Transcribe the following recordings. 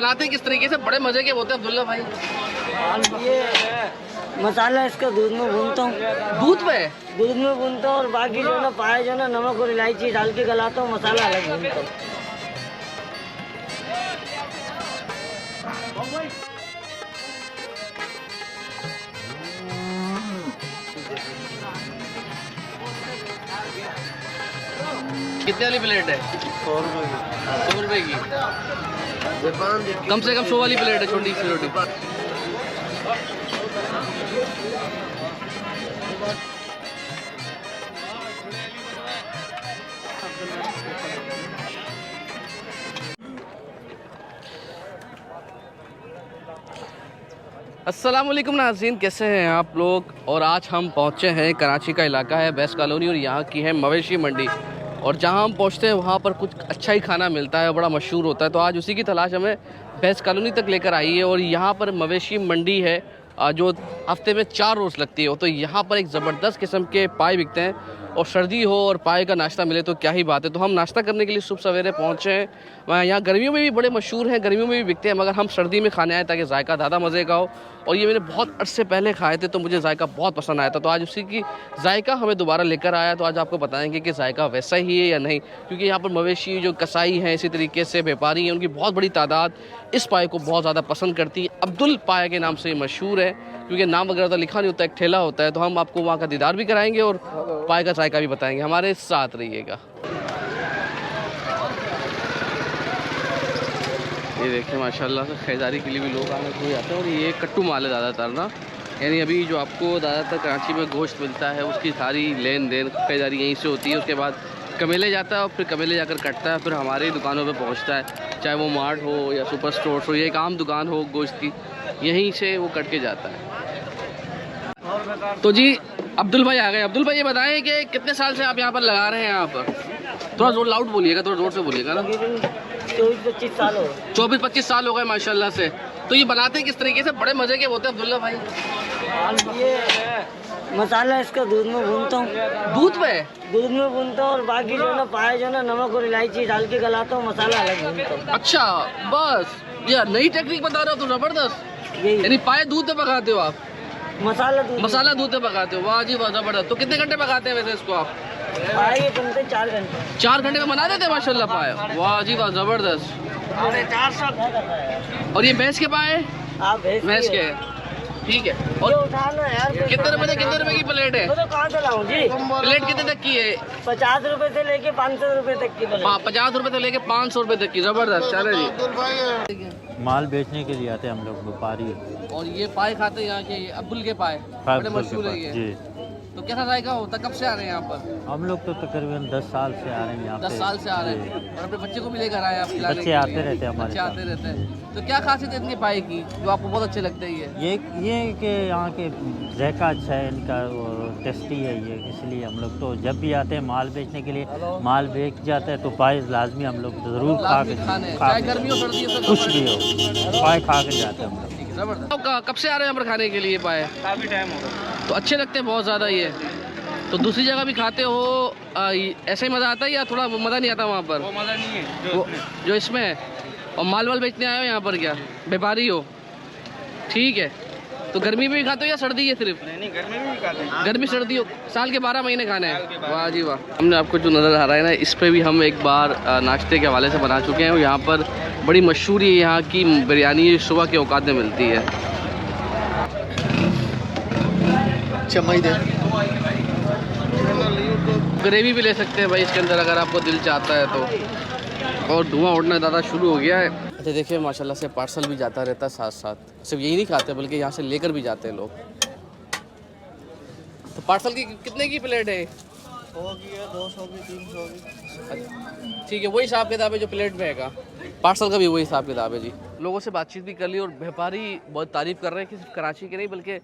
बनाते किस तरीके से, बड़े मजे के होते हैं अब्दुल्ला भाई। ये मसाला इसका दूध में भूनता हूँ। दूध में भूनता हूँ और बाकी जो ना पाए जो ना नमक और इलायची डाल के गलाता हूँ, मसाला अलग भूनता हूँ। कितने वाली प्लेट है? 100 रुपए की। कम से कम 100 वाली प्लेट है, छोटी सी रोटी। अस्सलामुअलैकुम नाज़रीन, कैसे हैं आप लोग। और आज हम पहुंचे हैं, कराची का इलाका है वेस्ट कॉलोनी और यहाँ की है मवेशी मंडी। और जहाँ हम पहुँचते हैं वहाँ पर कुछ अच्छा ही खाना मिलता है, बड़ा मशहूर होता है। तो आज उसी की तलाश हमें वेस्ट कॉलोनी तक लेकर आई है। और यहाँ पर मवेशी मंडी है जो हफ्ते में 4 रोज़ लगती है। तो यहाँ पर एक ज़बरदस्त किस्म के पाए बिकते हैं और सर्दी हो और पाए का नाश्ता मिले तो क्या ही बात है। तो हम नाश्ता करने के लिए सुबह सवेरे पहुँचे हैं। यहाँ गर्मियों में भी बड़े मशहूर हैं, गर्मियों में भी बिकते हैं, मगर हम सर्दी में खाने आए ताकि जायका ज़्यादा मज़े का हो। और ये मैंने बहुत अरसे पहले खाए थे तो मुझे जायका बहुत पसंद आया था। तो आज उसी की जायका हमें दोबारा लेकर आया। तो आज आपको बताएंगे कि जायका वैसा ही है या नहीं, क्योंकि यहाँ पर मवेशी जो कसाई हैं, इसी तरीके से व्यापारी हैं, उनकी बहुत बड़ी तादाद इस पाए को बहुत ज़्यादा पसंद करती है। अब्दुल पाए के नाम से मशहूर है, क्योंकि नाम वगैरह तो लिखा नहीं होता, एक ठेला होता है। तो हम आपको वहाँ का दीदार भी कराएंगे और पाए का जायका भी बताएंगे। हमारे साथ रहिएगा। ये देखें माशाल्लाह से ख़रीदारी के लिए भी लोग आने हो जाते हैं। और ये कट्टू माल है ज़्यादातर ना, यानी अभी जो आपको ज़्यादातर कराची में गोश्त मिलता है उसकी सारी लेन देन ख़रीदारी यहीं से होती है। उसके बाद कमेले जाता है और फिर कमेले जाकर कटता है, फिर हमारी दुकानों पे पहुंचता है, चाहे वो मार्ट हो या सुपर स्टोर्स हो या एक आम दुकान हो गोश्त की, यहीं से वो कट के जाता है। तो जी अब्दुल भाई आ गए। अब्दुल भाई ये बताएं कि कितने साल से आप यहाँ पर लगा रहे हैं? यहाँ पर थोड़ा जोर लाउड बोलिएगा, थोड़ा जोर से बोलिएगा ना। 24-25 साल हो गए। 24-25 साल हो गए माशाल्लाह से। तो ये बनाते किस तरीके से, बड़े मजे के होते हैं अब्दुल्ला भाई? ये मसाला इसका दूध में भूनता हूँ। दूध में भूनता हूँ और बाकी जो ना पाए जो ना नमक और इलायची डाल के गलाता हूँ, मसाला अलग भूनता हूँ। अच्छा, बस ये नई टेक्निक बता रहे हो तो ज़बरदस्त। यानी पाए दूध पे पकाते हो आप? मसाला दूध पे पकाते हो, वाह जी वाह, ज़बरदस्त। तो कितने घंटे पकाते हैं वैसे इसको आप? पाए बनते 4 घंटे। 4 घंटे में बना देते हैं माशाल्लाह पाए, वाह जी वाह, ज़बरदस्त। 400। और ये भैंस के पाए? भैंस के, ठीक है। और कितने रुपए की प्लेट है? तो कहाँ से लाऊं जी? प्लेट कितने तक की है? 50 रुपए से लेके 500 रुपए तक की प्लेट। 50 रुपए से लेके 500 रुपए तक की, ज़बरदस्त। चले जी, माल बेचने के लिए आते हैं हम लोग, व्यापारी। और ये पाए खाते हैं यहाँ के, अब्दुल के पाए बड़े मशहूर है ये जी। तो कैसा जायका होता, कब से आ रहे हैं यहाँ पर? हम लोग तो तकरीबन 10 साल से आ रहे हैं यहाँ पे। 10 साल से आ रहे हैं। और अपने बच्चे को भी लेकर आए आप? बच्चे आते रहते हैं हमारे, बच्चे आते रहते हैं। तो क्या खासियत है इनके पाए की जो आपको बहुत अच्छे लगते हैं? ये कि यहाँ के जायका अच्छा है इनका और टेस्टी है ये, इसलिए हम लोग तो जब भी आते हैं माल बेचने के लिए, माल बेच जाता है तो पाए लाजमी हम लोग ज़रूर खा के, चाहे गर्मी हो सर्दी हो, कुछ भी हो पाए खा के जाते हैं हम लोग। जबरदस्त। कब से आ रहे हैं यहाँ पर खाने के लिए पाए? काफी टाइम हो गया। तो अच्छे लगते हैं बहुत ज़्यादा ये? तो दूसरी जगह भी खाते हो ऐसा ही मज़ा आता है या थोड़ा मज़ा नहीं आता वहाँ पर? वो मज़ा नहीं है जो इसमें है। और माल बेचने आए हो यहाँ पर, क्या व्यापारी हो? ठीक है। तो गर्मी में भी खाते हो या सर्दी है सिर्फ? नहीं, गर्मी में भी खाते हैं। गर्मी सर्दी हो, साल के 12 महीने खाने हैं। वाह जी वाह। हमने आपको जो नज़र आ रहा है ना, इस पर भी हम एक बार नाश्ते के हवाले से बना चुके हैं। यहाँ पर बड़ी मशहूर है यहाँ की बिरयानी, सुबह के औकात में मिलती है। ग्रेवी भी ले सकते हैं भाई इसके अंदर अगर आपको दिल चाहता है तो। और धुआं उड़ना ज़्यादा शुरू हो गया है। अच्छा देखिए माशाल्लाह से पार्सल भी जाता रहता है साथ साथ, सिर्फ यही नहीं खाते बल्कि यहाँ से लेकर भी जाते हैं लोग। तो पार्सल की कितने की प्लेट है? 100 की है, 200 की, 300 की। ठीक है, वही हिसाब किताब है जो प्लेट में है। पार्सल का भी वही हिसाब किताब है जी। लोगों से बातचीत भी कर ली और व्यापारी बहुत तारीफ़ कर रहे हैं कि सिर्फ कराची के नहीं बल्कि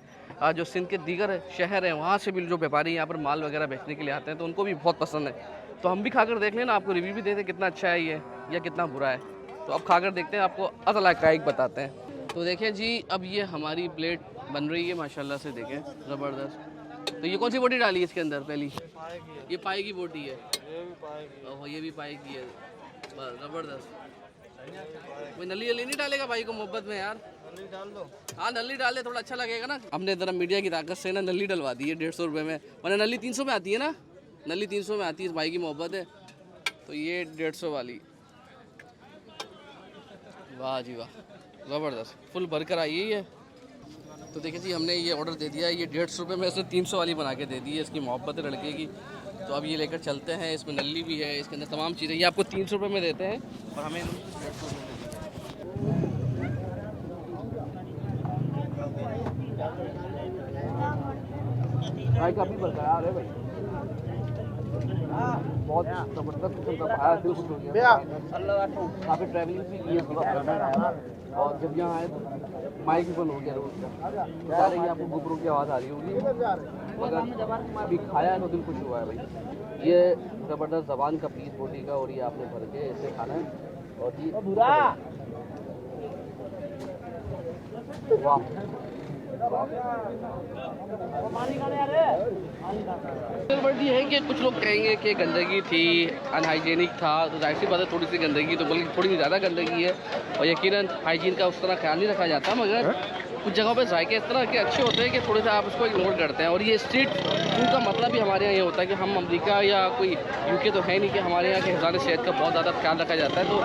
जो सिंध के दीगर शहर हैं वहाँ से भी जो व्यापारी यहाँ पर माल वगैरह बेचने के लिए आते हैं तो उनको भी बहुत पसंद है। तो हम भी खाकर देख लें ना, आपको रिव्यू भी देते हैं कितना अच्छा है ये या कितना बुरा है। तो अब खाकर देखते हैं, आपको असल हक़ाइक़ बताते हैं। तो देखें जी, अब ये हमारी प्लेट बन रही है माशाल्लाह से, देखें ज़बरदस्त। तो ये कौन सी बोटी डाली है इसके अंदर? पहली ये पाए की बोटी है। ये भी पाए की है, ज़बरदस्त। कोई नली वली नहीं डालेगा भाई को मोहब्बत में यार? नली डाल दो। हाँ नली डाल दे, थोड़ा अच्छा लगेगा ना। हमने ज़रा मीडिया की ताकत से ना नली डलवा दी है 150 रुपये में, वरना नली 300 में आती है ना, नली 300 में आती है। इस भाई की मोहब्बत है तो ये 150 वाली। वाह जी वाह, ज़बरदस्त, फुल भरकर आई है ये। तो देखिए जी हमने ये ऑर्डर दे दिया है, ये 150 रुपये में इसने 300 वाली बना के दे दी है। इसकी मोहब्बत है लड़के की। तो अब ये लेकर चलते हैं। इसमें नली भी है, इसके अंदर तमाम चीज़ें। ये आपको 300 रुपये में देते हैं और हमें 150 रुपये में देते हैं। भाई काफ़ी बरकरार है भाई, बहुत ज़बरदस्त किस्म का भाया, दिल खुश हो गया। काफ़ी ट्रैवलिंग भी की है सुबह, और जब यहाँ आए तो माइक भी बंद हो गया रोड का। बता रहे आपको गुबरों की आवाज़ आ रही होगी, मगर अभी खाया है तो दिल खुश हुआ है भाई। ये ज़बरदस्त ज़बान का पीस बोटी का, और ये आपने भर के ऐसे खाना है। और ये वाह, ये है कि कुछ लोग कहेंगे कि गंदगी थी, अनहाइजीनिक था, तो जाहिर सी बात है थोड़ी सी गंदगी, तो बल्कि थोड़ी ज़्यादा गंदगी है। और यकीनन हाइजीन का उस तरह ख्याल नहीं रखा जाता, मगर कुछ जगहों पे जायके इस तरह के अच्छे होते हैं कि थोड़े से आप उसको इग्नोर करते हैं। और ये स्ट्रीट फूड का मतलब भी हमारे यहाँ ये होता है कि हम अमेरिका या कोई यूके तो है नहीं कि हमारे यहाँ के हिफाज़त सेहत का बहुत ज़्यादा ख्याल रखा जाता है। तो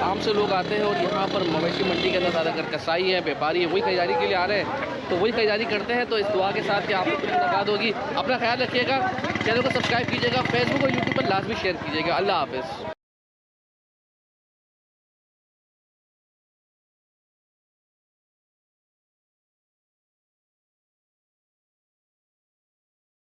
आम से लोग आते हैं और यहाँ पर मवेशी मंडी के अंदर ज़्यादातर कसाई है, व्यापारी है, वही खरीदारी के लिए आ रहे हैं, तो वही खरीदारी करते हैं। तो इस दुआ के साथ कि आपको मुलाकात होगी। अपना ख्याल रखिएगा, चैनल को सब्सक्राइब कीजिएगा, फेसबुक और यूट्यूब पर लाजमी शेयर कीजिएगा। अल्लाह हाफ़िज़।